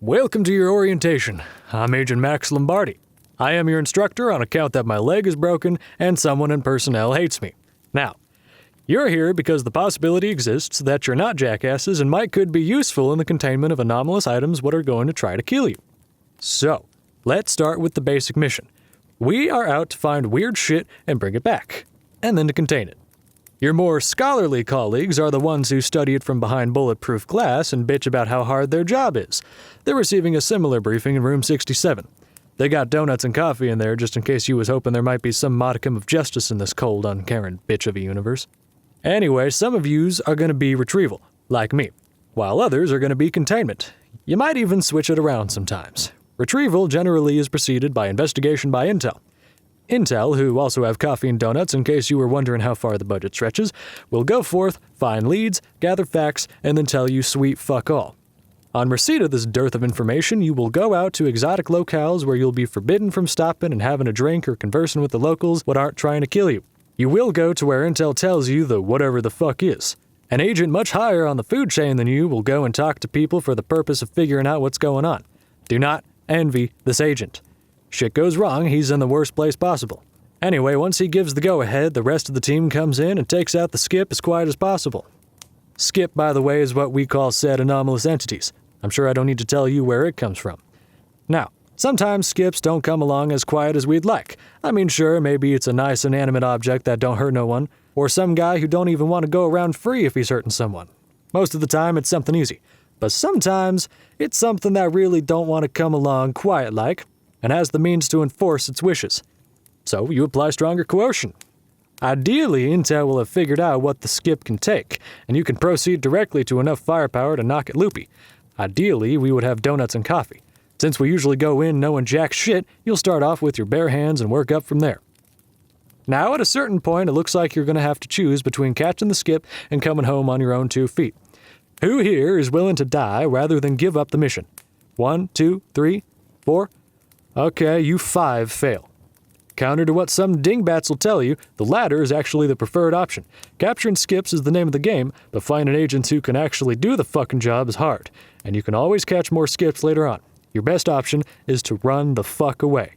Welcome to your orientation. I'm Agent Max Lombardi. I am your instructor on account that my leg is broken and someone in personnel hates me. Now, you're here because the possibility exists that you're not jackasses and could be useful in the containment of anomalous items what are going to try to kill you. So, let's start with the basic mission. We are out to find weird shit and bring it back, and then to contain it. Your more scholarly colleagues are the ones who study it from behind bulletproof glass and bitch about how hard their job is. They're receiving a similar briefing in room 67. They got donuts and coffee in there just in case you was hoping there might be some modicum of justice in this cold, uncaring bitch of a universe. Anyway, some of yous are going to be retrieval, like me, while others are going to be containment. You might even switch it around sometimes. Retrieval generally is preceded by investigation by Intel. Intel, who also have coffee and donuts in case you were wondering how far the budget stretches, will go forth, find leads, gather facts, and then tell you sweet fuck all. On receipt of this dearth of information, you will go out to exotic locales where you'll be forbidden from stopping and having a drink or conversing with the locals what aren't trying to kill you. You will go to where Intel tells you the whatever the fuck is. An agent much higher on the food chain than you will go and talk to people for the purpose of figuring out what's going on. Do not envy this agent. Shit goes wrong, he's in the worst place possible. Anyway, once he gives the go-ahead, the rest of the team comes in and takes out the skip as quiet as possible. Skip, by the way, is what we call said anomalous entities. I'm sure I don't need to tell you where it comes from. Now, sometimes skips don't come along as quiet as we'd like. I mean, sure, maybe it's a nice inanimate object that don't hurt no one, or some guy who don't even want to go around free if he's hurting someone. Most of the time, it's something easy. But sometimes, it's something that really don't want to come along quiet-like, and has the means to enforce its wishes. So you apply stronger coercion. Ideally, Intel will have figured out what the skip can take, and you can proceed directly to enough firepower to knock it loopy. Ideally, we would have donuts and coffee. Since we usually go in knowing jack shit, you'll start off with your bare hands and work up from there. Now, at a certain point, it looks like you're going to have to choose between catching the skip and coming home on your own 2 feet. Who here is willing to die rather than give up the mission? 1, 2, 3, 4... Okay, you 5 fail. Counter to what some dingbats will tell you, the latter is actually the preferred option. Capturing skips is the name of the game, but finding agents who can actually do the fucking job is hard, and you can always catch more skips later on. Your best option is to run the fuck away.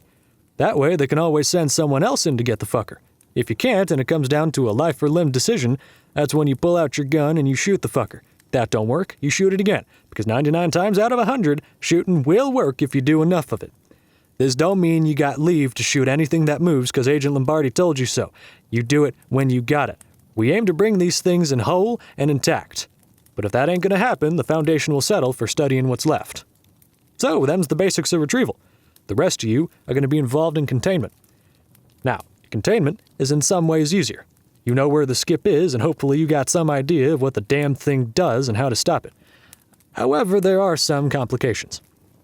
That way, they can always send someone else in to get the fucker. If you can't, and it comes down to a life or limb decision, that's when you pull out your gun and you shoot the fucker. That don't work, you shoot it again, because 99 times out of 100, shooting will work if you do enough of it. This don't mean you got leave to shoot anything that moves because Agent Lombardi told you so. You do it when you got it. We aim to bring these things in whole and intact. But if that ain't gonna happen, the Foundation will settle for studying what's left. So, them's the basics of retrieval. The rest of you are gonna be involved in containment. Now, containment is in some ways easier. You know where the skip is, and hopefully you got some idea of what the damn thing does and how to stop it. However, there are some complications.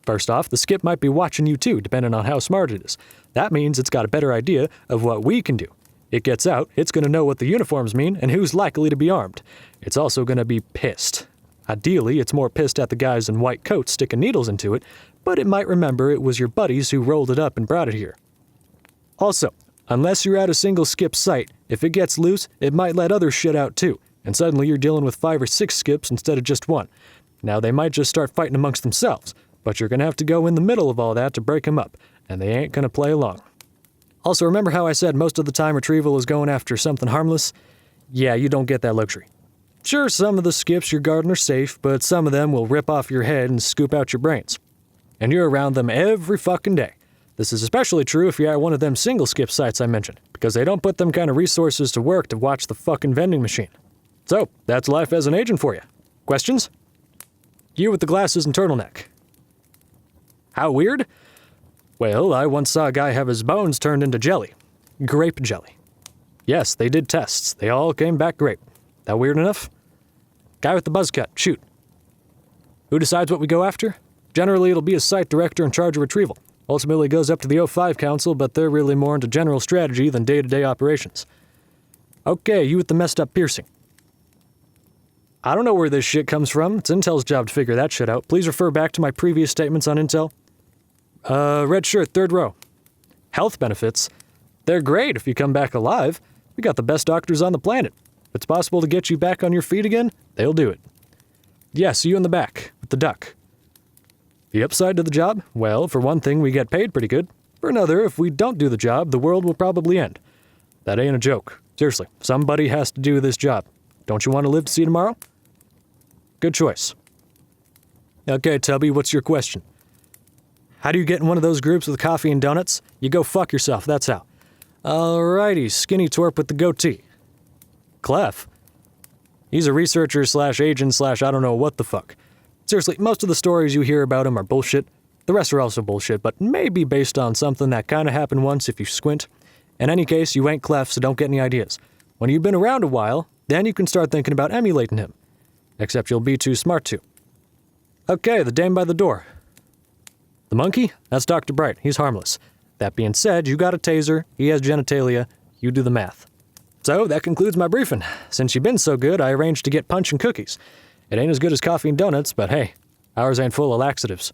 First off, the skip might be watching you too, depending on how smart it is. That means it's got a better idea of what we can do. It gets out, it's going to know what the uniforms mean and who's likely to be armed. It's also going to be pissed. Ideally, it's more pissed at the guys in white coats sticking needles into it, but it might remember it was your buddies who rolled it up and brought it here. Also, unless you're at a single skip site, if it gets loose, it might let other shit out too, and suddenly you're dealing with 5 or 6 skips instead of just 1. Now, they might just start fighting amongst themselves, but you're going to have to go in the middle of all that to break them up, and they ain't going to play along. Also, remember how I said most of the time retrieval is going after something harmless? Yeah, you don't get that luxury. Sure, some of the skips you're guarding are safe, but some of them will rip off your head and scoop out your brains. And you're around them every fucking day. This is especially true if you're at one of them single skip sites I mentioned, because they don't put them kind of resources to work to watch the fucking vending machine. So, that's life as an agent for you. Questions? You with the glasses and turtleneck. How weird? Well, I once saw a guy have his bones turned into jelly. Grape jelly. Yes, they did tests. They all came back grape. That weird enough? Guy with the buzz cut, shoot. Who decides what we go after? Generally, it'll be a site director in charge of retrieval. Ultimately, it goes up to the O5 Council, but they're really more into general strategy than day-to-day operations. Okay, you with the messed up piercing. I don't know where this shit comes from. It's Intel's job to figure that shit out. Please refer back to my previous statements on Intel. Red shirt, 3rd row. Health benefits? They're great if you come back alive. We got the best doctors on the planet. If it's possible to get you back on your feet again, they'll do it. Yeah, see you in the back, with the duck. The upside to the job? Well, for one thing, we get paid pretty good. For another, if we don't do the job, the world will probably end. That ain't a joke. Seriously, somebody has to do this job. Don't you want to live to see tomorrow? Good choice. Okay, Tubby, what's your question? How do you get in one of those groups with coffee and donuts? You go fuck yourself, that's how. Alrighty, skinny twerp with the goatee. Clef? He's a researcher slash agent slash I don't know what the fuck. Seriously, most of the stories you hear about him are bullshit. The rest are also bullshit, but maybe based on something that kinda happened once if you squint. In any case, you ain't Clef, so don't get any ideas. When you've been around a while, then you can start thinking about emulating him. Except you'll be too smart to. Okay, the dame by the door. The monkey? That's Dr. Bright. He's harmless. That being said, you got a taser, he has genitalia, you do the math. So, that concludes my briefing. Since you've been so good, I arranged to get punch and cookies. It ain't as good as coffee and donuts, but hey, ours ain't full of laxatives.